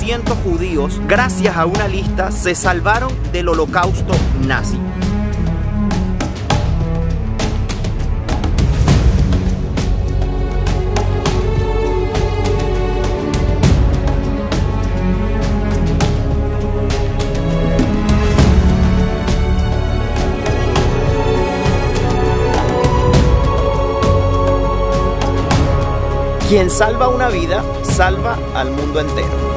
1.200 judíos, gracias a una lista, se salvaron del holocausto nazi. Quien salva una vida, salva al mundo entero.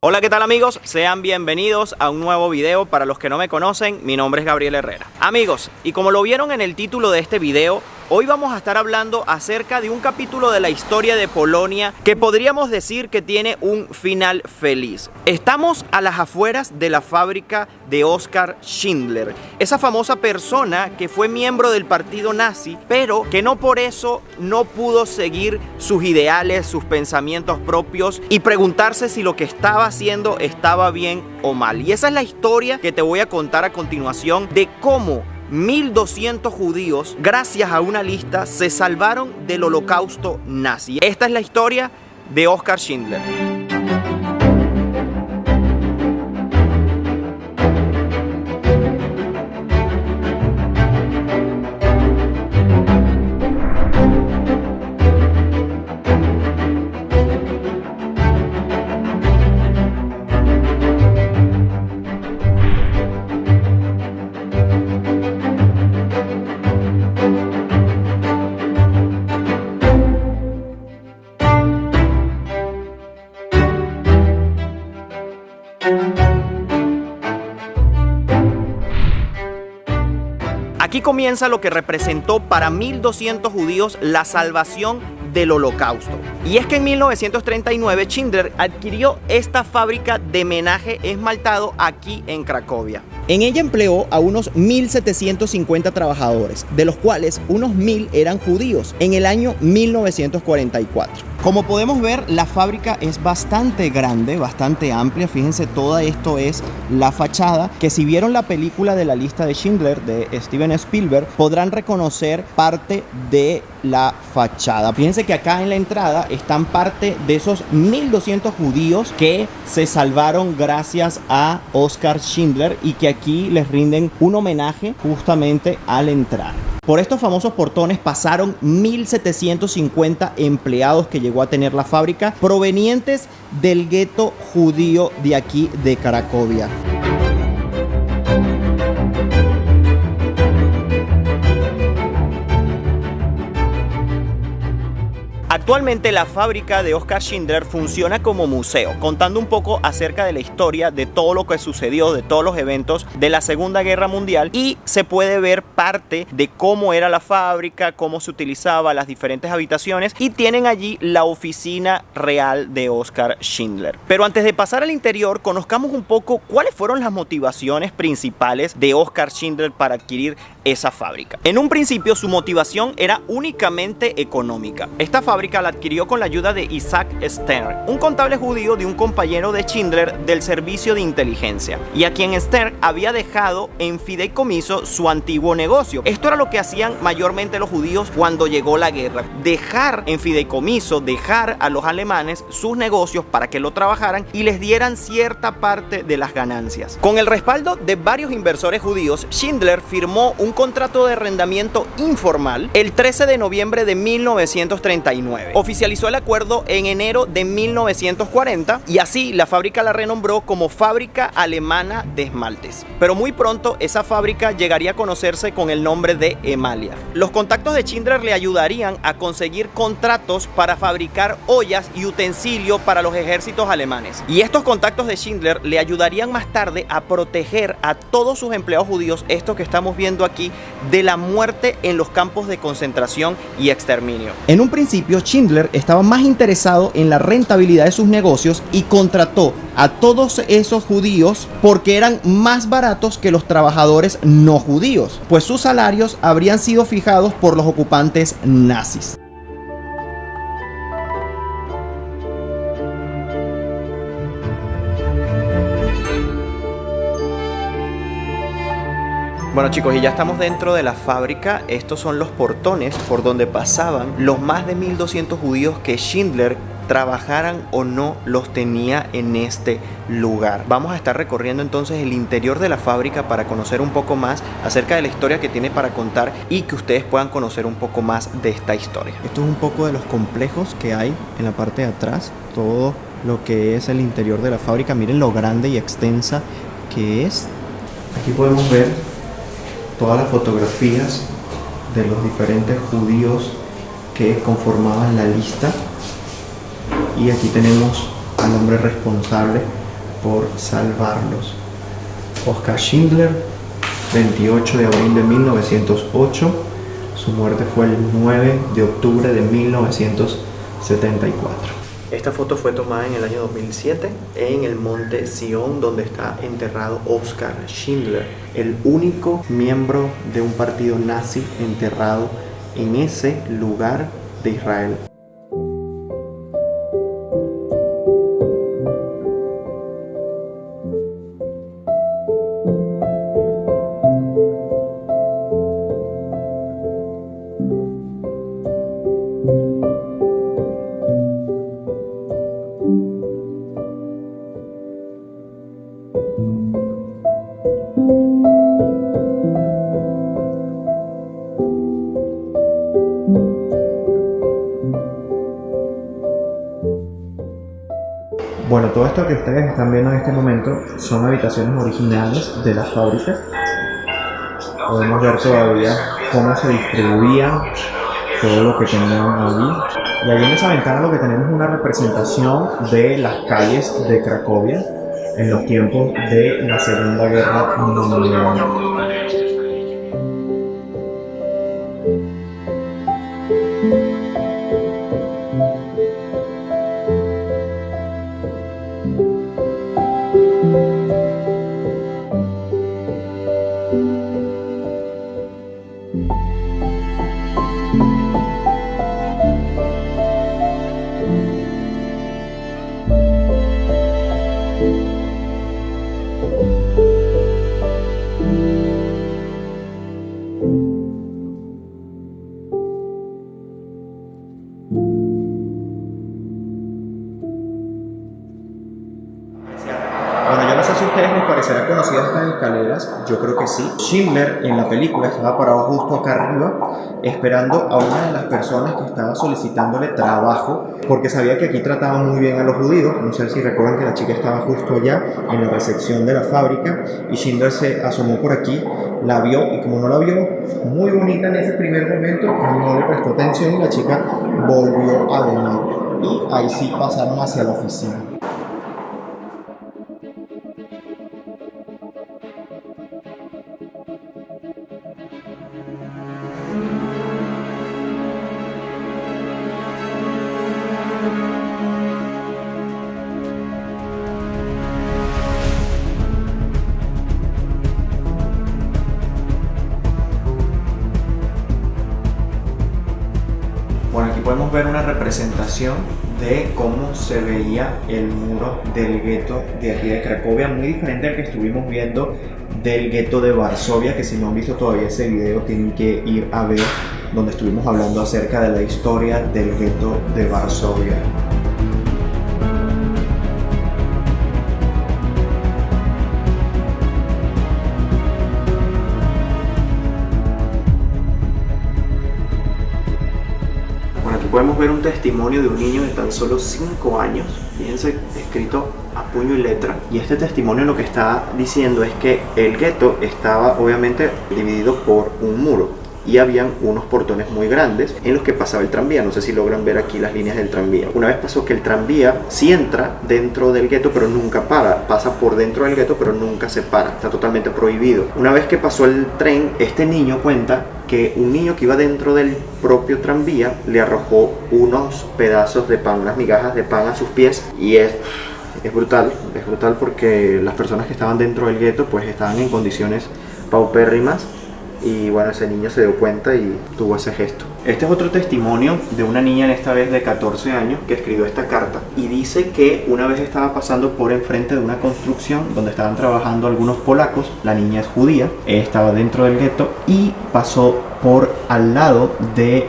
Hola, ¿qué tal amigos? Sean bienvenidos a un nuevo video. Para los que no me conocen, mi nombre es Gabriel Herrera. Amigos, y como lo vieron en el título de este video, hoy vamos a estar hablando acerca de un capítulo de la historia de Polonia que podríamos decir que tiene un final feliz. Estamos a las afueras de la fábrica de Oskar Schindler, esa famosa persona que fue miembro del partido nazi, pero que no por eso no pudo seguir sus ideales, sus pensamientos propios y preguntarse si lo que estaba haciendo estaba bien o mal. Y esa es la historia que te voy a contar a continuación de cómo 1.200 judíos, gracias a una lista, se salvaron del holocausto nazi. Esta es la historia de Oskar Schindler. Aquí comienza lo que representó para 1.200 judíos la salvación del holocausto. Y es que en 1939 Schindler adquirió esta fábrica de menaje esmaltado aquí en Cracovia. En ella empleó a unos 1.750 trabajadores, de los cuales unos 1.000 eran judíos, en el año 1944. Como podemos ver, la fábrica es bastante grande, bastante amplia. Fíjense, todo esto es la fachada, que si vieron la película de La lista de Schindler de Steven Spielberg, podrán reconocer parte de la fachada. Fíjense que acá en la entrada están parte de esos 1.200 judíos que se salvaron gracias a Oskar Schindler y que aquí les rinden un homenaje justamente al entrar. Por estos famosos portones pasaron 1.750 empleados que llegó a tener la fábrica, provenientes del gueto judío de aquí de Cracovia. Actualmente la fábrica de Oskar Schindler funciona como museo, contando un poco acerca de la historia de todo lo que sucedió, de todos los eventos de la Segunda Guerra Mundial, y se puede ver parte de cómo era la fábrica, cómo se utilizaba, las diferentes habitaciones, y tienen allí la oficina real de Oskar Schindler. Pero antes de pasar al interior, conozcamos un poco cuáles fueron las motivaciones principales de Oskar Schindler para adquirir esa fábrica. En un principio su motivación era únicamente económica. Esta fábrica la adquirió con la ayuda de Isaac Stern, un contable judío de un compañero de Schindler del servicio de inteligencia, y a quien Stern había dejado en fideicomiso su antiguo negocio. Esto era lo que hacían mayormente los judíos cuando llegó la guerra: dejar en fideicomiso, dejar a los alemanes sus negocios para que lo trabajaran y les dieran cierta parte de las ganancias. Con el respaldo de varios inversores judíos, Schindler firmó un contrato de arrendamiento informal el 13 de noviembre de 1939. Oficializó el acuerdo en enero de 1940 y así la fábrica la renombró como Fábrica Alemana de Esmaltes. Pero muy pronto esa fábrica llegaría a conocerse con el nombre de Emalia. Los contactos de Schindler le ayudarían a conseguir contratos para fabricar ollas y utensilios para los ejércitos alemanes. Y estos contactos de Schindler le ayudarían más tarde a proteger a todos sus empleados judíos, esto que estamos viendo aquí, de la muerte en los campos de concentración y exterminio. En un principio, Schindler estaba más interesado en la rentabilidad de sus negocios y contrató a todos esos judíos porque eran más baratos que los trabajadores no judíos, pues sus salarios habrían sido fijados por los ocupantes nazis. Bueno chicos, y ya estamos dentro de la fábrica. Estos son los portones por donde pasaban los más de 1200 judíos que Schindler, trabajaran o no, los tenía en este lugar. Vamos a estar recorriendo entonces el interior de la fábrica para conocer un poco más acerca de la historia que tiene para contar y que ustedes puedan conocer un poco más de esta historia. Esto es un poco de los complejos que hay en la parte de atrás, todo lo que es el interior de la fábrica. Miren lo grande y extensa que es. Aquí podemos ver todas las fotografías de los diferentes judíos que conformaban la lista. Y aquí tenemos al hombre responsable por salvarlos. Oskar Schindler, 28 de abril de 1908. Su muerte fue el 9 de octubre de 1974. Esta foto fue tomada en el año 2007 en el monte Sion, donde está enterrado Oskar Schindler, el único miembro de un partido nazi enterrado en ese lugar de Israel. Bueno, todo esto que ustedes están viendo en este momento son habitaciones originales de la fábrica. Podemos ver todavía cómo se distribuían todo lo que tenían allí. Y allí en esa ventana lo que tenemos es una representación de las calles de Cracovia en los tiempos de la Segunda Guerra Mundial. Si a ustedes les parecerá conocidas estas escaleras, yo creo que sí. Schindler en la película estaba parado justo acá arriba esperando a una de las personas que estaba solicitándole trabajo, porque sabía que aquí trataban muy bien a los judíos. No sé si recuerdan que la chica estaba justo allá en la recepción de la fábrica y Schindler se asomó por aquí, la vio y como no la vio muy bonita en ese primer momento, no le prestó atención y la chica volvió a venir y ahí sí pasaron hacia la oficina. Bueno, aquí podemos ver una representación de cómo se veía el muro del gueto de aquí de Cracovia, muy diferente al que estuvimos viendo del gueto de Varsovia, que si no han visto todavía ese video tienen que ir a ver, donde estuvimos hablando acerca de la historia del gueto de Varsovia. Podemos ver un testimonio de un niño de tan solo 5 años, fíjense, escrito a puño y letra. Y este testimonio lo que está diciendo es que el gueto estaba obviamente dividido por un muro y habían unos portones muy grandes en los que pasaba el tranvía. No sé si logran ver aquí las líneas del tranvía. Una vez pasó que el tranvía sí entra dentro del gueto pero nunca para, pasa por dentro del gueto pero nunca se para, está totalmente prohibido. Una vez que pasó el tren, este niño cuenta que un niño que iba dentro del propio tranvía le arrojó unos pedazos de pan, unas migajas de pan a sus pies, y es brutal porque las personas que estaban dentro del gueto pues estaban en condiciones paupérrimas Y bueno, ese niño se dio cuenta y tuvo ese gesto. Este es otro testimonio de una niña, en esta vez de 14 años, que escribió esta carta y dice que una vez estaba pasando por enfrente de una construcción donde estaban trabajando algunos polacos. La niña es judía, estaba dentro del gueto y pasó por al lado de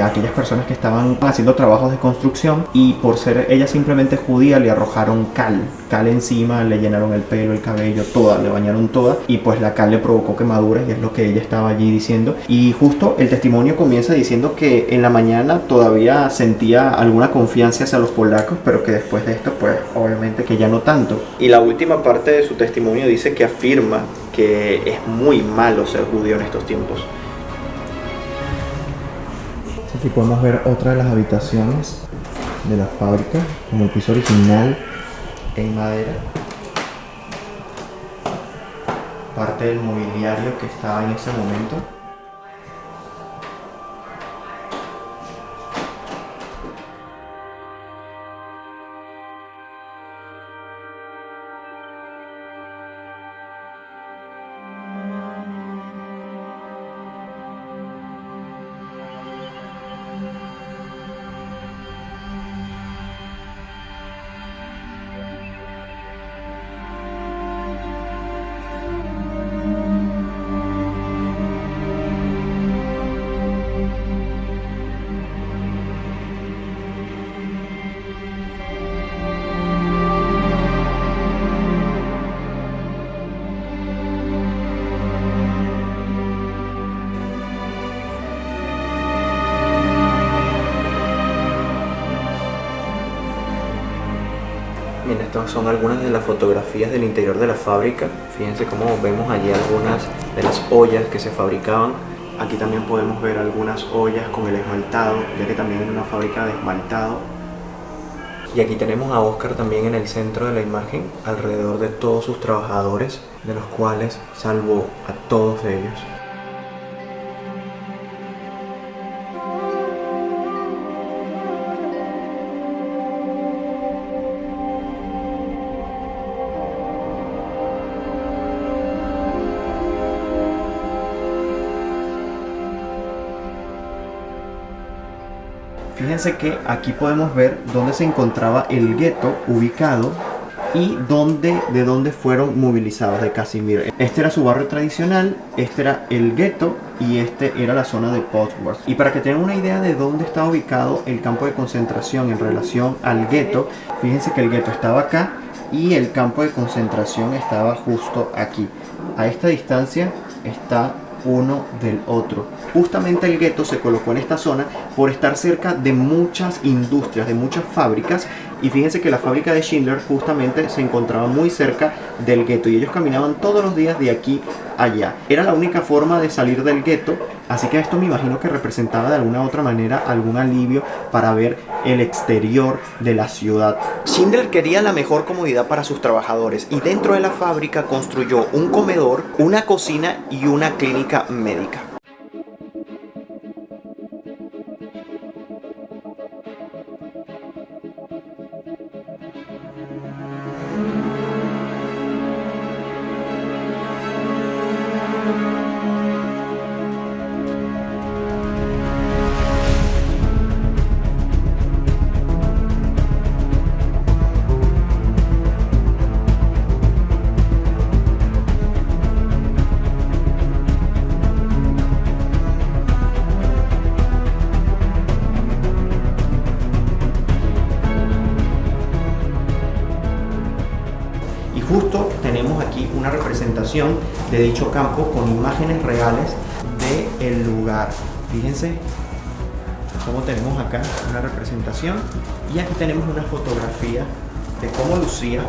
aquellas personas que estaban haciendo trabajos de construcción, y por ser ella simplemente judía le arrojaron cal encima, le llenaron el pelo, el cabello, toda, le bañaron toda, y pues la cal le provocó quemaduras, y es lo que ella estaba allí diciendo. Y justo el testimonio comienza diciendo que en la mañana todavía sentía alguna confianza hacia los polacos, pero que después de esto pues obviamente que ya no tanto. Y la última parte de su testimonio dice que afirma que es muy malo ser judío en estos tiempos. Aquí podemos ver otra de las habitaciones de la fábrica, como el piso original en madera. Parte del mobiliario que estaba en ese momento. Bien, estas son algunas de las fotografías del interior de la fábrica. Fíjense cómo vemos allí algunas de las ollas que se fabricaban. Aquí también podemos ver algunas ollas con el esmaltado, ya que también era una fábrica de esmaltado. Y aquí tenemos a Oscar también en el centro de la imagen, alrededor de todos sus trabajadores, de los cuales salvó a todos ellos. Fíjense que aquí podemos ver dónde se encontraba el gueto ubicado y de dónde fueron movilizados de Casimir. Este era su barrio tradicional, este era el gueto y este era la zona de Postworth. Y para que tengan una idea de dónde está ubicado el campo de concentración en relación al gueto, fíjense que el gueto estaba acá y el campo de concentración estaba justo aquí. A esta distancia está uno del otro. Justamente el gueto se colocó en esta zona por estar cerca de muchas industrias, de muchas fábricas, y fíjense que la fábrica de Schindler justamente se encontraba muy cerca del gueto y ellos caminaban todos los días de aquí a allá. Era la única forma de salir del gueto, así que esto me imagino que representaba de alguna u otra manera algún alivio para ver el exterior de la ciudad. Schindler quería la mejor comodidad para sus trabajadores y dentro de la fábrica construyó un comedor, una cocina y una clínica médica. Justo tenemos aquí una representación de dicho campo con imágenes reales del lugar. Fíjense cómo tenemos acá una representación y aquí tenemos una fotografía de cómo lucía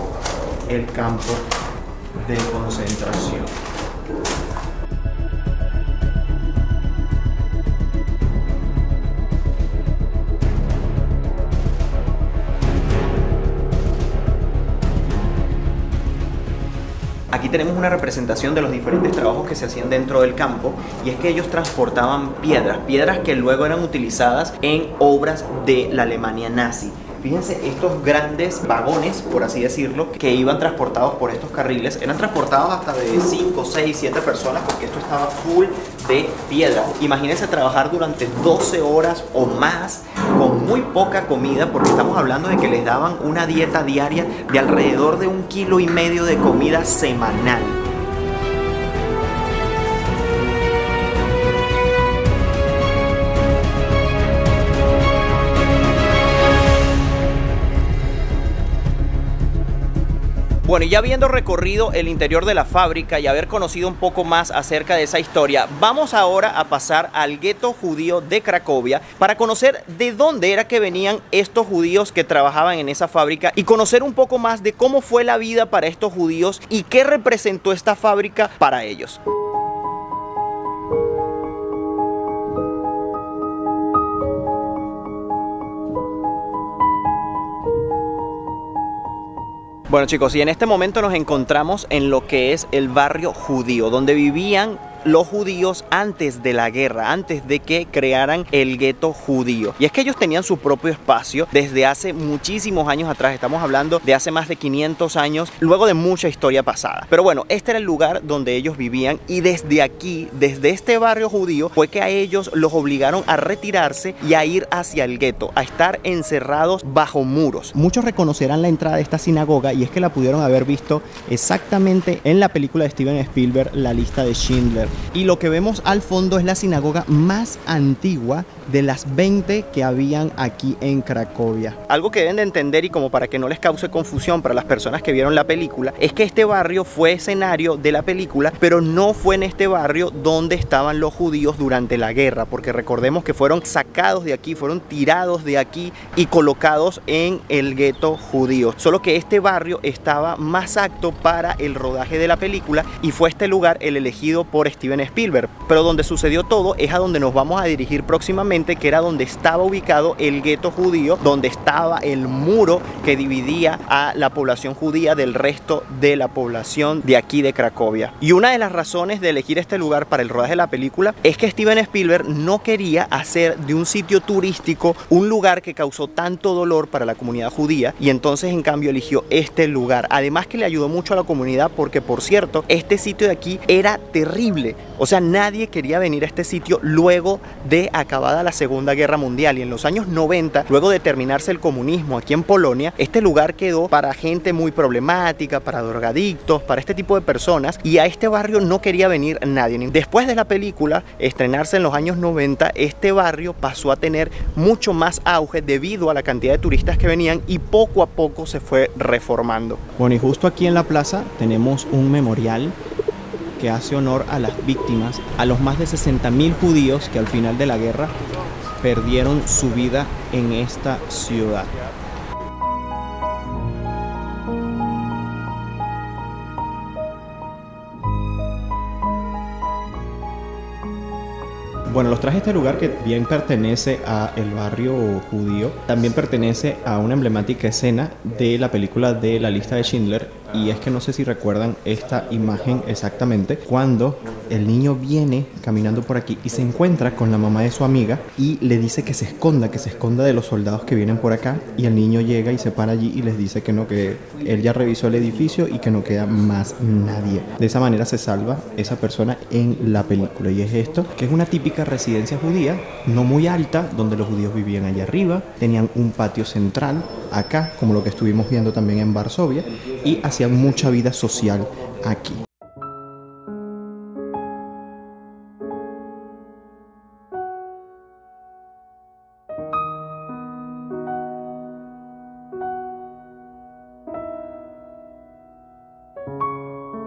el campo de concentración. Aquí tenemos una representación de los diferentes trabajos que se hacían dentro del campo, y es que ellos transportaban piedras que luego eran utilizadas en obras de la Alemania nazi. Fíjense, estos grandes vagones, por así decirlo, que iban transportados por estos carriles, eran transportados hasta de 5, 6, 7 personas, porque esto estaba full de piedra. Imagínense trabajar durante 12 horas o más con muy poca comida, porque estamos hablando de que les daban una dieta diaria de alrededor de 1,5 kilos de comida semanal. Bueno, y ya habiendo recorrido el interior de la fábrica y haber conocido un poco más acerca de esa historia, vamos ahora a pasar al gueto judío de Cracovia para conocer de dónde era que venían estos judíos que trabajaban en esa fábrica y conocer un poco más de cómo fue la vida para estos judíos y qué representó esta fábrica para ellos. Bueno chicos, y en este momento nos encontramos en lo que es el barrio judío, donde vivían los judíos antes de la guerra, antes de que crearan el gueto judío. Y es que ellos tenían su propio espacio desde hace muchísimos años atrás, estamos hablando de hace más de 500 años, luego de mucha historia pasada. Pero bueno, este era el lugar donde ellos vivían y desde aquí, desde este barrio judío, fue que a ellos los obligaron a retirarse y a ir hacia el gueto, a estar encerrados bajo muros. Muchos reconocerán la entrada de esta sinagoga y es que la pudieron haber visto exactamente en la película de Steven Spielberg, La lista de Schindler. Y lo que vemos al fondo es la sinagoga más antigua de las 20 que habían aquí en Cracovia. Algo que deben de entender, y como para que no les cause confusión para las personas que vieron la película, es que este barrio fue escenario de la película, pero no fue en este barrio donde estaban los judíos durante la guerra, porque recordemos que fueron sacados de aquí, fueron tirados de aquí y colocados en el gueto judío. Solo que este barrio estaba más apto para el rodaje de la película y fue este lugar el elegido por Steven Spielberg. Pero donde sucedió todo es a donde nos vamos a dirigir próximamente, que era donde estaba ubicado el gueto judío, donde estaba el muro que dividía a la población judía del resto de la población de aquí de Cracovia. Y una de las razones de elegir este lugar para el rodaje de la película es que Steven Spielberg no quería hacer de un sitio turístico un lugar que causó tanto dolor para la comunidad judía, y entonces en cambio eligió este lugar. Además que le ayudó mucho a la comunidad porque, por cierto, este sitio de aquí era terrible. O sea, nadie quería venir a este sitio luego de acabada la Segunda Guerra Mundial, y en los años 90, luego de terminarse el comunismo aquí en Polonia, este lugar quedó para gente muy problemática, para drogadictos, para este tipo de personas, y a este barrio no quería venir nadie. Después de la película estrenarse en los años 90, este barrio pasó a tener mucho más auge debido a la cantidad de turistas que venían, y poco a poco se fue reformando. Bueno, y justo aquí en la plaza tenemos un memorial que hace honor a las víctimas, a los más de 60.000 judíos que al final de la guerra perdieron su vida en esta ciudad. Bueno, los traje a este lugar que bien pertenece al barrio judío. También pertenece a una emblemática escena de la película de La lista de Schindler. Y es que no sé si recuerdan esta imagen exactamente, cuando el niño viene caminando por aquí y se encuentra con la mamá de su amiga y le dice que se esconda de los soldados que vienen por acá, y el niño llega y se para allí y les dice que no, que él ya revisó el edificio y que no queda más nadie. De esa manera se salva esa persona en la película, y es esto, que es una típica residencia judía, no muy alta, donde los judíos vivían allá arriba, tenían un patio central acá, como lo que estuvimos viendo también en Varsovia, y hacían mucha vida social aquí.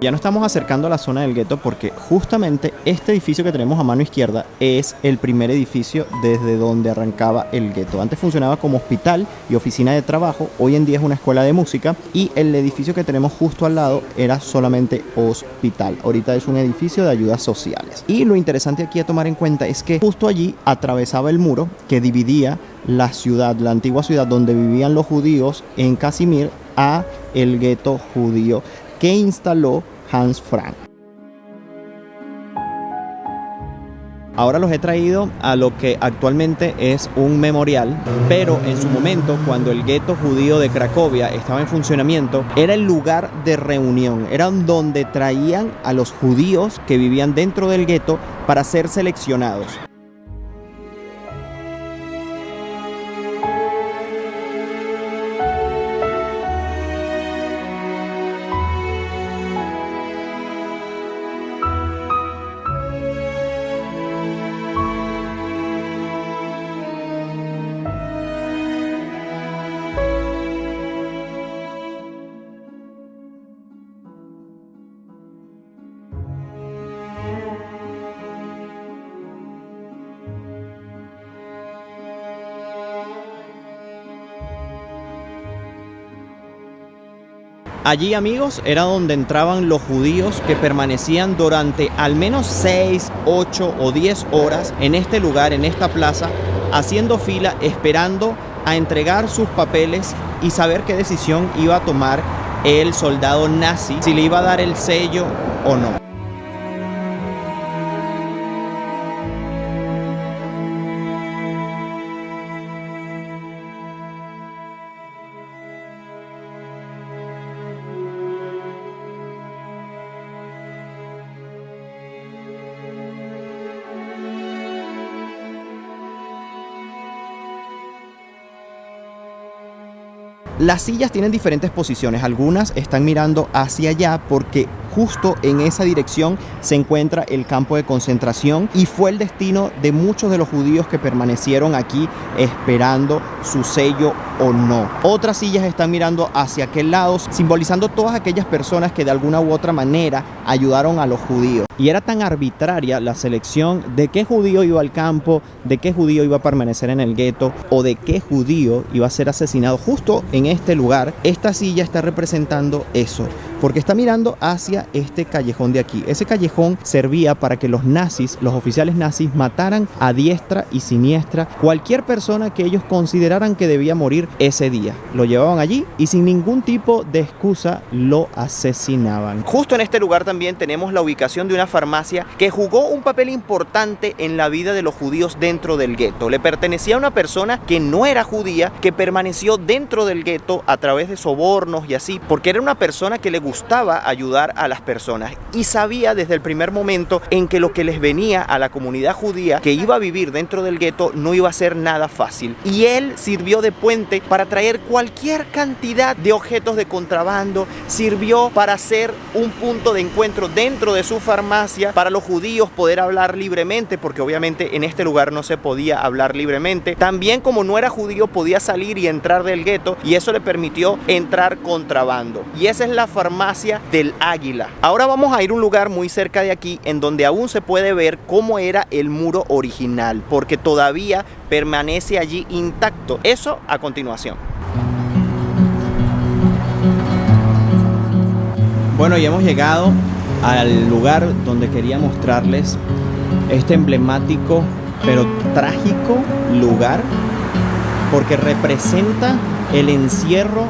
Ya nos estamos acercando a la zona del gueto, porque justamente este edificio que tenemos a mano izquierda es el primer edificio desde donde arrancaba el gueto. Antes funcionaba como hospital y oficina de trabajo, hoy en día es una escuela de música, y el edificio que tenemos justo al lado era solamente hospital. Ahorita es un edificio de ayudas sociales. Y lo interesante aquí a tomar en cuenta es que justo allí atravesaba el muro que dividía la ciudad, la antigua ciudad donde vivían los judíos en Casimir, a el gueto judío que instaló Hans Frank. Ahora los he traído a lo que actualmente es un memorial, pero en su momento, cuando el gueto judío de Cracovia estaba en funcionamiento, era el lugar de reunión, era donde traían a los judíos que vivían dentro del gueto para ser seleccionados. Allí, amigos, era donde entraban los judíos que permanecían durante al menos 6, 8 o 10 horas en este lugar, en esta plaza, haciendo fila, esperando a entregar sus papeles y saber qué decisión iba a tomar el soldado nazi, si le iba a dar el sello o no. Las sillas tienen diferentes posiciones, algunas están mirando hacia allá porque justo en esa dirección se encuentra el campo de concentración y fue el destino de muchos de los judíos que permanecieron aquí esperando su sello o no. Otras sillas están mirando hacia aquel lado, simbolizando todas aquellas personas que de alguna u otra manera ayudaron a los judíos. Y era tan arbitraria la selección de qué judío iba al campo, de qué judío iba a permanecer en el gueto o de qué judío iba a ser asesinado justo en este lugar. Esta silla está representando eso, porque está mirando hacia este callejón de aquí. Ese callejón servía para que los nazis, los oficiales nazis, mataran a diestra y siniestra cualquier persona que ellos consideraran que debía morir ese día. Lo llevaban allí y sin ningún tipo de excusa lo asesinaban. Justo en este lugar también tenemos la ubicación de una farmacia que jugó un papel importante en la vida de los judíos dentro del gueto. Le pertenecía a una persona que no era judía, que permaneció dentro del gueto a través de sobornos y así, porque era una persona que le gustaba ayudar a las personas y sabía desde el primer momento en que lo que les venía a la comunidad judía que iba a vivir dentro del gueto no iba a ser nada fácil. Y él sirvió de puente para traer cualquier cantidad de objetos de contrabando, sirvió para ser un punto de encuentro dentro de su farmacia para los judíos poder hablar libremente, porque obviamente en este lugar no se podía hablar libremente. También, como no era judío, podía salir y entrar del gueto y eso le permitió entrar contrabando. Y esa es la farmacia del Águila. Ahora vamos a ir a un lugar muy cerca de aquí en donde aún se puede ver cómo era el muro original, porque todavía permanece allí intacto. Eso a continuación. Bueno, y hemos llegado al lugar donde quería mostrarles este emblemático pero trágico lugar, porque representa el encierro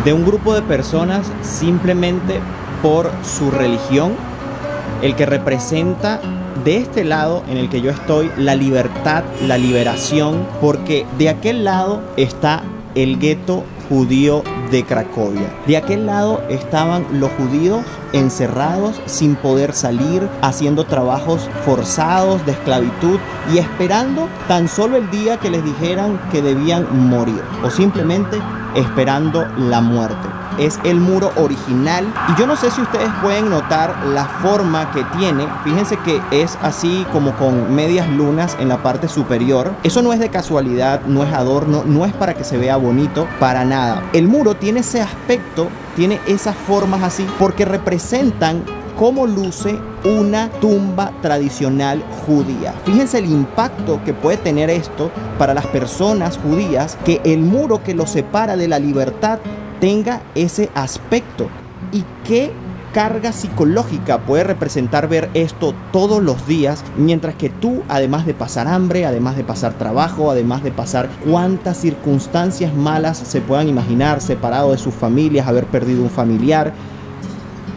de un grupo de personas simplemente por su religión, el que representa de este lado en el que yo estoy la libertad, la liberación, porque de aquel lado está el gueto judío de Cracovia. De aquel lado estaban los judíos encerrados sin poder salir, haciendo trabajos forzados de esclavitud y esperando tan solo el día que les dijeran que debían morir o simplemente esperando la muerte. Es el muro original y yo no sé si ustedes pueden notar la forma que tiene. Fíjense que es así como con medias lunas en la parte superior. Eso no es de casualidad, no es adorno, no es para que se vea bonito, para nada. El muro tiene ese aspecto, tiene esas formas así porque representan cómo luce una tumba tradicional judía. Fíjense el impacto que puede tener esto para las personas judías, que el muro que los separa de la libertad tenga ese aspecto. Y qué carga psicológica puede representar ver esto todos los días, mientras que tú, además de pasar hambre, además de pasar trabajo, además de pasar cuántas circunstancias malas se puedan imaginar, separado de sus familias, haber perdido un familiar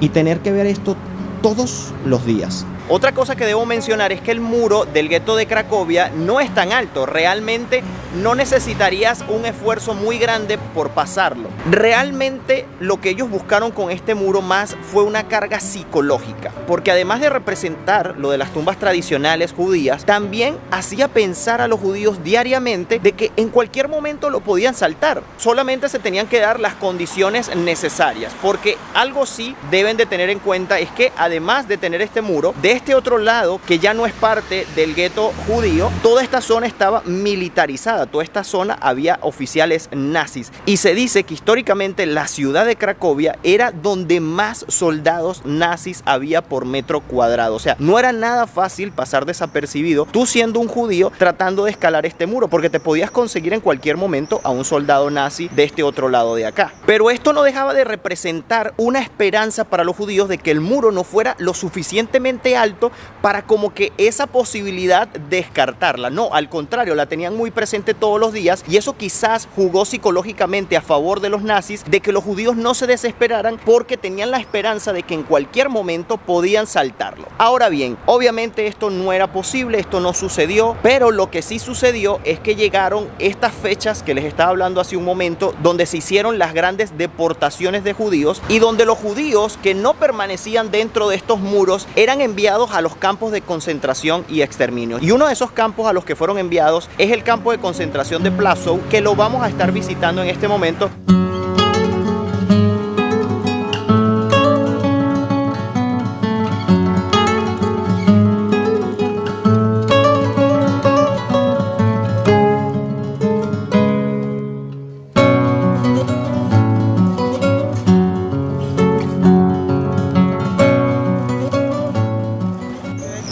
y tener que ver esto todos los días. Otra cosa que debo mencionar es que el muro del gueto de Cracovia no es tan alto. Realmente no necesitarías un esfuerzo muy grande por pasarlo. Realmente lo que ellos buscaron con este muro más fue una carga psicológica, porque además de representar lo de las tumbas tradicionales judías, también hacía pensar a los judíos diariamente de que en cualquier momento lo podían saltar. Solamente se tenían que dar las condiciones necesarias, porque algo sí deben de tener en cuenta es que además de tener este muro, de este otro lado, que ya no es parte del gueto judío, toda esta zona estaba militarizada. Toda esta zona había oficiales nazis y se dice que históricamente la ciudad de Cracovia era donde más soldados nazis había por metro cuadrado. O sea, no era nada fácil pasar desapercibido tú siendo un judío tratando de escalar este muro, porque te podías conseguir en cualquier momento a un soldado nazi de este otro lado de acá. Pero esto no dejaba de representar una esperanza para los judíos de que el muro no fuera lo suficientemente alto para como que esa posibilidad descartarla. No, al contrario, la tenían muy presente todos los días, y eso quizás jugó psicológicamente a favor de los nazis, de que los judíos no se desesperaran porque tenían la esperanza de que en cualquier momento podían saltarlo. Ahora bien, obviamente esto no era posible, esto no sucedió, pero lo que sí sucedió es que llegaron estas fechas que les estaba hablando hace un momento, donde se hicieron las grandes deportaciones de judíos y donde los judíos que no permanecían dentro de estos muros eran enviados a los campos de concentración y exterminio. Y uno de esos campos a los que fueron enviados es el campo de concentración de Plaszow, que lo vamos a estar visitando en este momento.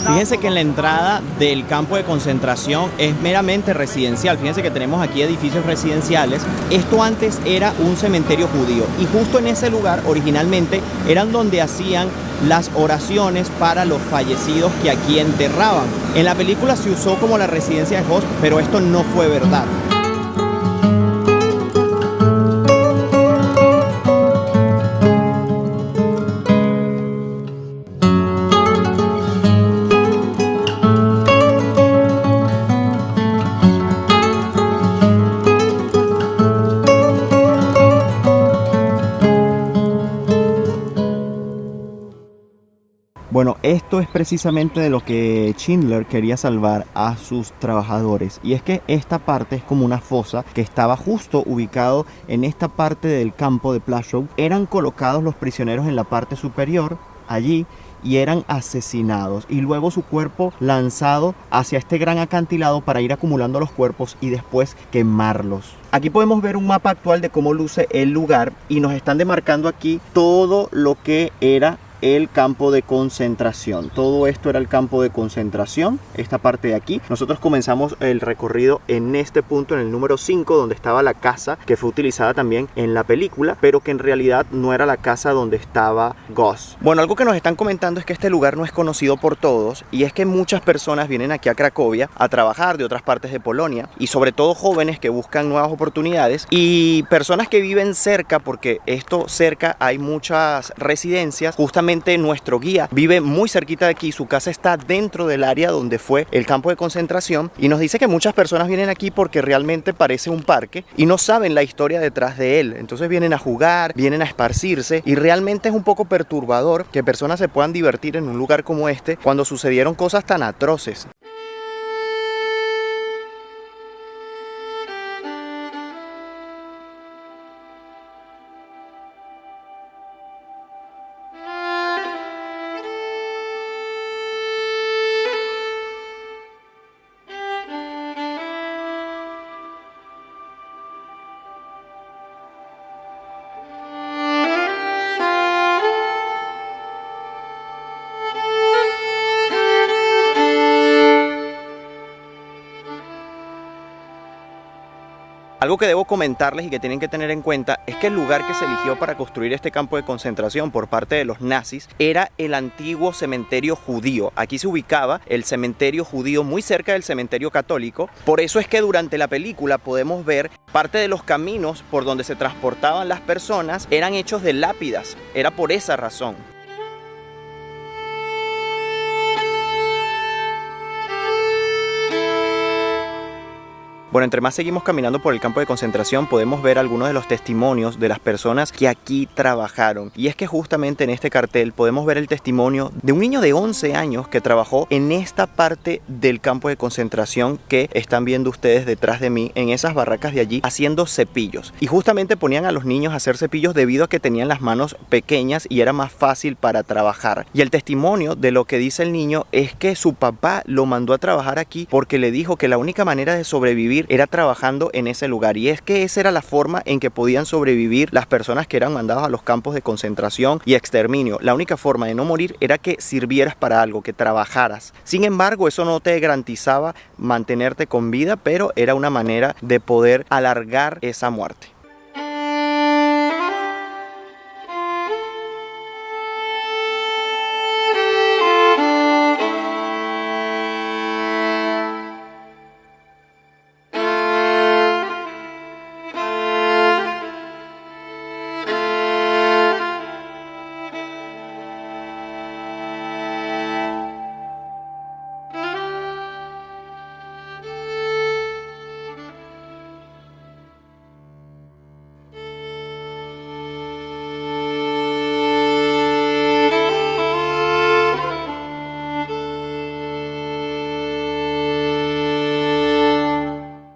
Fíjense que en la entrada del campo de concentración es meramente residencial. Fíjense que tenemos aquí edificios residenciales. Esto antes era un cementerio judío y justo en ese lugar originalmente eran donde hacían las oraciones para los fallecidos que aquí enterraban. En la película se usó como la residencia de Host, pero esto no fue verdad. Bueno, esto es precisamente de lo que Schindler quería salvar a sus trabajadores, y es que esta parte es como una fosa que estaba justo ubicado en esta parte del campo de Plaszow. Eran colocados los prisioneros en la parte superior allí y eran asesinados, y luego su cuerpo lanzado hacia este gran acantilado para ir acumulando los cuerpos y después quemarlos. Aquí podemos ver un mapa actual de cómo luce el lugar y nos están demarcando aquí todo lo que era el campo de concentración. Todo esto era el campo de concentración, esta parte de aquí. Nosotros comenzamos el recorrido en este punto, en el número 5, donde estaba la casa que fue utilizada también en la película, pero que en realidad no era la casa donde estaba Gauss. Bueno, algo que nos están comentando es que este lugar no es conocido por todos, y es que muchas personas vienen aquí a Cracovia a trabajar de otras partes de Polonia, y sobre todo jóvenes que buscan nuevas oportunidades y personas que viven cerca, porque esto cerca hay muchas residencias. Justamente nuestro guía vive muy cerquita de aquí, su casa está dentro del área donde fue el campo de concentración, y nos dice que muchas personas vienen aquí porque realmente parece un parque y no saben la historia detrás de él. Entonces vienen a jugar, vienen a esparcirse, y realmente es un poco perturbador que personas se puedan divertir en un lugar como este cuando sucedieron cosas tan atroces. Algo que debo comentarles y que tienen que tener en cuenta es que el lugar que se eligió para construir este campo de concentración por parte de los nazis era el antiguo cementerio judío. Aquí se ubicaba el cementerio judío muy cerca del cementerio católico. Por eso es que durante la película podemos ver parte de los caminos por donde se transportaban las personas eran hechos de lápidas. Era por esa razón. Bueno, entre más seguimos caminando por el campo de concentración, podemos ver algunos de los testimonios de las personas que aquí trabajaron. Y es que justamente en este cartel podemos ver el testimonio de un niño de 11 años que trabajó en esta parte del campo de concentración que están viendo ustedes detrás de mí, en esas barracas de allí, haciendo cepillos. Y justamente ponían a los niños a hacer cepillos debido a que tenían las manos pequeñas y era más fácil para trabajar. Y el testimonio de lo que dice el niño es que su papá lo mandó a trabajar aquí porque le dijo que la única manera de sobrevivir era trabajando en ese lugar. Y es que esa era la forma en que podían sobrevivir las personas que eran mandadas a los campos de concentración y exterminio. La única forma de no morir era que sirvieras para algo, que trabajaras. Sin embargo, eso no te garantizaba mantenerte con vida, pero era una manera de poder alargar esa muerte.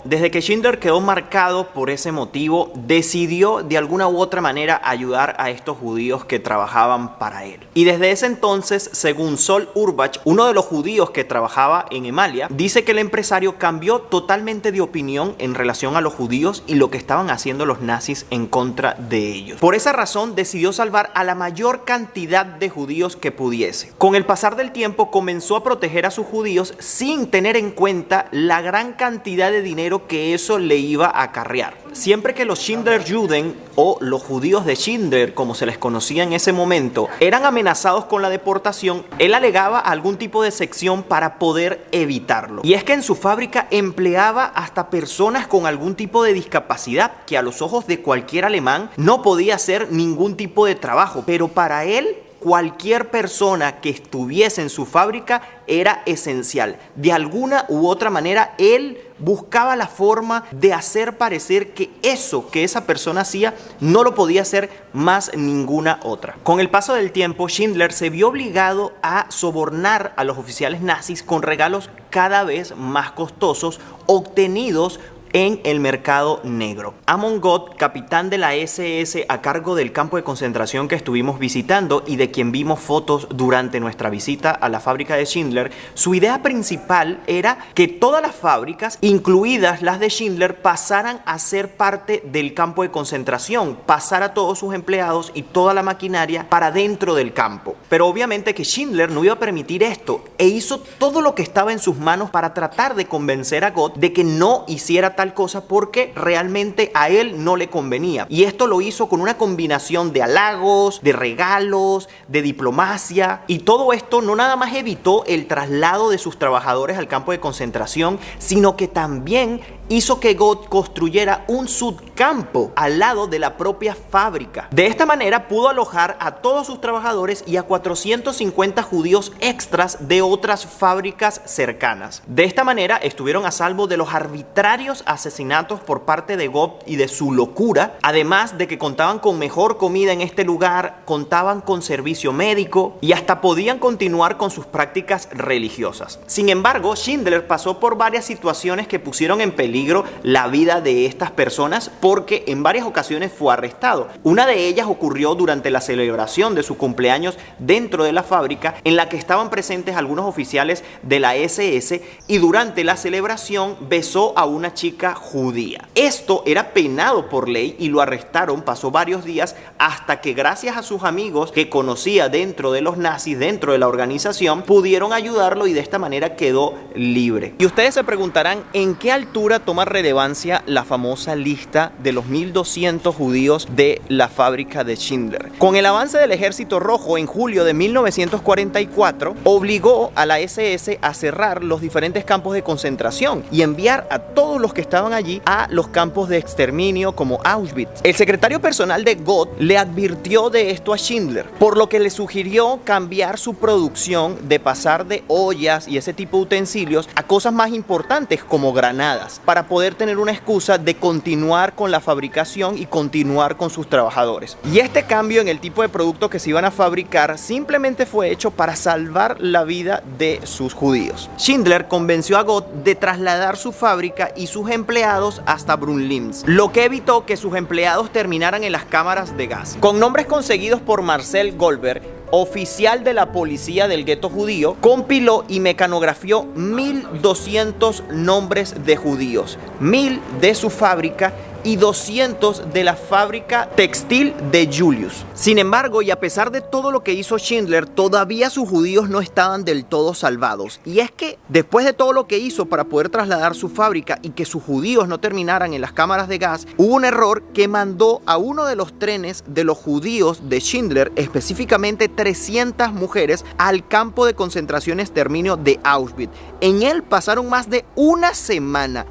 Desde que Schindler quedó marcado por ese motivo, decidió de alguna u otra manera ayudar a estos judíos que trabajaban para él. Y desde ese entonces, según Sol Urbach, uno de los judíos que trabajaba en Emalia, dice que el empresario cambió totalmente de opinión en relación a los judíos y lo que estaban haciendo los nazis en contra de ellos. Por esa razón, decidió salvar a la mayor cantidad de judíos que pudiese. Con el pasar del tiempo, comenzó a proteger a sus judíos sin tener en cuenta la gran cantidad de dinero que eso le iba a acarrear. Siempre que los Schindler-Juden o los judíos de Schindler, como se les conocía en ese momento, eran amenazados con la deportación, él alegaba algún tipo de sección para poder evitarlo. Y es que en su fábrica empleaba hasta personas con algún tipo de discapacidad que a los ojos de cualquier alemán no podía hacer ningún tipo de trabajo, pero para él cualquier persona que estuviese en su fábrica era esencial. De alguna u otra manera, él buscaba la forma de hacer parecer que eso que esa persona hacía no lo podía hacer más ninguna otra. Con el paso del tiempo, Schindler se vio obligado a sobornar a los oficiales nazis con regalos cada vez más costosos obtenidos en el mercado negro. Amon Gott, capitán de la SS a cargo del campo de concentración que estuvimos visitando y de quien vimos fotos durante nuestra visita a la fábrica de Schindler, su idea principal era que todas las fábricas, incluidas las de Schindler, pasaran a ser parte del campo de concentración, pasar a todos sus empleados y toda la maquinaria para dentro del campo. Pero obviamente que Schindler no iba a permitir esto e hizo todo lo que estaba en sus manos para tratar de convencer a Gott de que no hiciera tal cosa porque realmente a él no le convenía. Y esto lo hizo con una combinación de halagos, de regalos, de diplomacia, y todo esto no nada más evitó el traslado de sus trabajadores al campo de concentración, sino que también hizo que Gott construyera un subcampo al lado de la propia fábrica. De esta manera pudo alojar a todos sus trabajadores y a 450 judíos extras de otras fábricas cercanas. De esta manera estuvieron a salvo de los arbitrarios asesinatos por parte de Gott y de su locura, además de que contaban con mejor comida en este lugar, contaban con servicio médico y hasta podían continuar con sus prácticas religiosas. Sin embargo, Schindler pasó por varias situaciones que pusieron en peligro la vida de estas personas porque en varias ocasiones fue arrestado. Una de ellas ocurrió durante la celebración de su cumpleaños dentro de la fábrica, en la que estaban presentes algunos oficiales de la SS, y durante la celebración besó a una chica judía. Esto era penado por ley y lo arrestaron. Pasó varios días hasta que, gracias a sus amigos que conocía dentro de los nazis, dentro de la organización, pudieron ayudarlo y de esta manera quedó libre. Y ustedes se preguntarán en qué altura toma relevancia la famosa lista de los 1200 judíos de la fábrica de Schindler. Con el avance del Ejército Rojo en julio de 1944, obligó a la SS a cerrar los diferentes campos de concentración y enviar a todos los que estaban allí a los campos de exterminio como Auschwitz. El secretario personal de Gott le advirtió de esto a Schindler, por lo que le sugirió cambiar su producción de pasar de ollas y ese tipo de utensilios a cosas más importantes como granadas, para para poder tener una excusa de continuar con la fabricación y continuar con sus trabajadores. Y este cambio en el tipo de producto que se iban a fabricar simplemente fue hecho para salvar la vida de sus judíos. Schindler convenció a Gott de trasladar su fábrica y sus empleados hasta Brunn-Linz, lo que evitó que sus empleados terminaran en las cámaras de gas. Con nombres conseguidos por Marcel Goldberg, oficial de la policía del gueto judío, compiló y mecanografió 1200 nombres de judíos, 1000 de su fábrica y 200 de la fábrica textil de Julius. Sin embargo, y a pesar de todo lo que hizo Schindler, todavía sus judíos no estaban del todo salvados. Y es que después de todo lo que hizo para poder trasladar su fábrica y que sus judíos no terminaran en las cámaras de gas, hubo un error que mandó a uno de los trenes de los judíos de Schindler, específicamente 300 mujeres, al campo de concentración exterminio de Auschwitz. En él pasaron más de una semana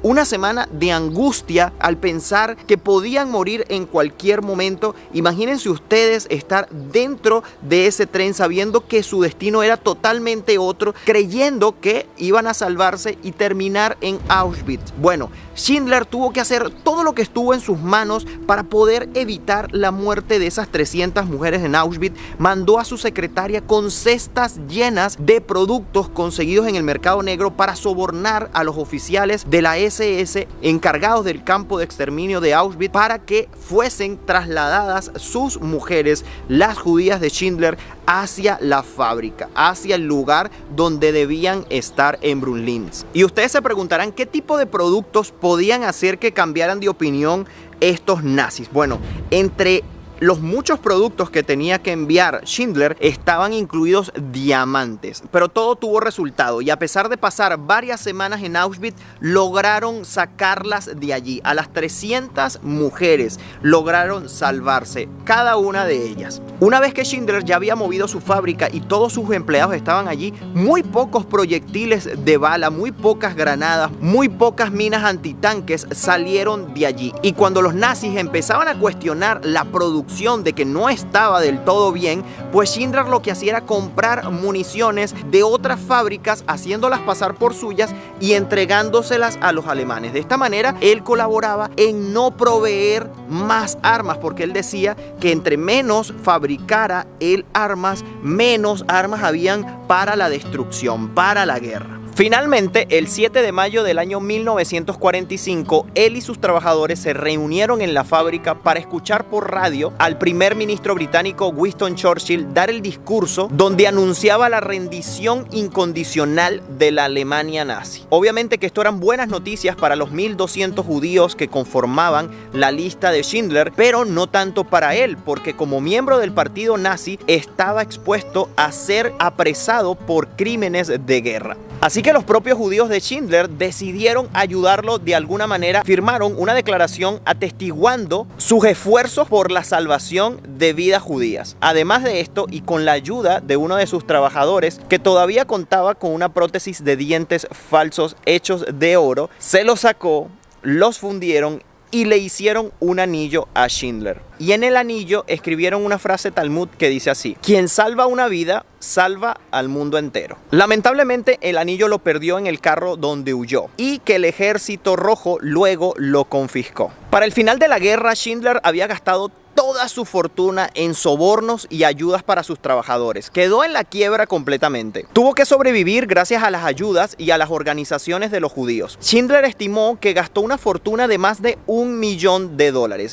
de angustia al pensar que podían morir en cualquier momento. Imagínense ustedes estar dentro de ese tren sabiendo que su destino era totalmente otro, creyendo que iban a salvarse y terminar en Auschwitz. Bueno, Schindler tuvo que hacer todo lo que estuvo en sus manos para poder evitar la muerte de esas 300 mujeres en Auschwitz. Mandó a su secretaria con cestas llenas de productos conseguidos en el mercado negro para sobornar a los oficiales de la SS encargados del campo de exterminio de Auschwitz para que fuesen trasladadas sus mujeres, las judías de Schindler, hacia la fábrica, hacia el lugar donde debían estar en Brunn-Linz. Y ustedes se preguntarán qué tipo de productos podían hacer que cambiaran de opinión estos nazis. Bueno, entre los muchos productos que tenía que enviar Schindler estaban incluidos diamantes, pero todo tuvo resultado y a pesar de pasar varias semanas en Auschwitz lograron sacarlas de allí. A las 300 mujeres lograron salvarse, cada una de ellas. Una vez que Schindler ya había movido su fábrica y todos sus empleados estaban allí, muy pocos proyectiles de bala, muy pocas granadas, muy pocas minas antitanques salieron de allí. Y cuando los nazis empezaban a cuestionar la producción de que no estaba del todo bien, pues Schindler lo que hacía era comprar municiones de otras fábricas, haciéndolas pasar por suyas y entregándoselas a los alemanes. De esta manera él colaboraba en no proveer más armas, porque él decía que entre menos fabricara él armas, menos armas habían para la destrucción, para la guerra. Finalmente, el 7 de mayo del año 1945, él y sus trabajadores se reunieron en la fábrica para escuchar por radio al primer ministro británico Winston Churchill dar el discurso donde anunciaba la rendición incondicional de la Alemania nazi. Obviamente que esto eran buenas noticias para los 1200 judíos que conformaban la lista de Schindler, pero no tanto para él, porque como miembro del partido nazi estaba expuesto a ser apresado por crímenes de guerra. Así que los propios judíos de Schindler decidieron ayudarlo de alguna manera. Firmaron una declaración atestiguando sus esfuerzos por la salvación de vidas judías. Además de esto, y con la ayuda de uno de sus trabajadores que todavía contaba con una prótesis de dientes falsos hechos de oro, se los sacó, los fundieron y le hicieron un anillo a Schindler. Y en el anillo escribieron una frase Talmud que dice así: quien salva una vida, salva al mundo entero. Lamentablemente el anillo lo perdió en el carro donde huyó y que el ejército rojo luego lo confiscó. Para el final de la guerra, Schindler había gastado toda su fortuna en sobornos y ayudas para sus trabajadores. Quedó en la quiebra completamente. Tuvo que sobrevivir gracias a las ayudas y a las organizaciones de los judíos. Schindler estimó que gastó una fortuna de más de $1 millón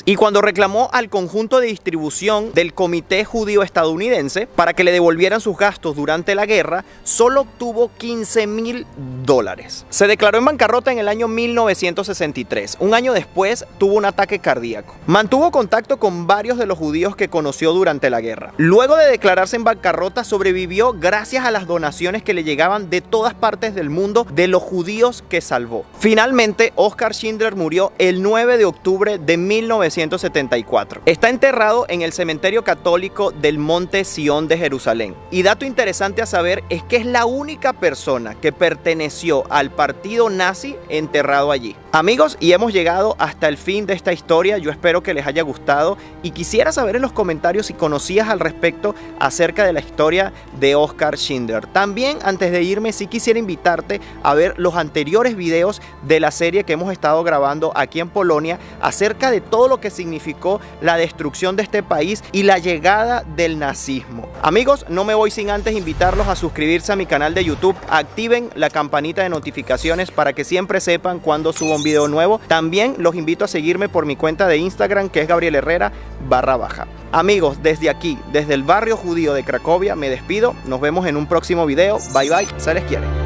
y cuando reclamó al conjunto de distribución del Comité Judío Estadounidense para que le devolvieran sus gastos durante la guerra, solo obtuvo $15.000. Se declaró en bancarrota en el año 1963. Un año después tuvo un ataque cardíaco. Mantuvo contacto con varios de los judíos que conoció durante la guerra. Luego de declararse en bancarrota, sobrevivió gracias a las donaciones que le llegaban de todas partes del mundo de los judíos que salvó. Finalmente, Oskar Schindler murió el 9 de octubre de 1974. Está enterrado en el cementerio católico del Monte Sión de Jerusalén. Y dato interesante a saber es que es la única persona que perteneció al partido nazi enterrado allí. Amigos, y hemos llegado hasta el fin de esta historia. Yo espero que les haya gustado y quisiera saber en los comentarios si conocías al respecto acerca de la historia de Oskar Schindler. También, antes de irme, sí quisiera invitarte a ver los anteriores videos de la serie que hemos estado grabando aquí en Polonia acerca de todo lo que significó la destrucción de este país y la llegada del nazismo. Amigos, no me voy sin antes invitarlos a suscribirse a mi canal de YouTube, activen la campanita de notificaciones para que siempre sepan cuando subo un video nuevo. También los invito a seguirme por mi cuenta de Instagram, que es Gabriel Herrera _. Amigos, desde aquí, desde el barrio judío de Cracovia, me despido. Nos vemos en un próximo video. Bye bye, se les quiere.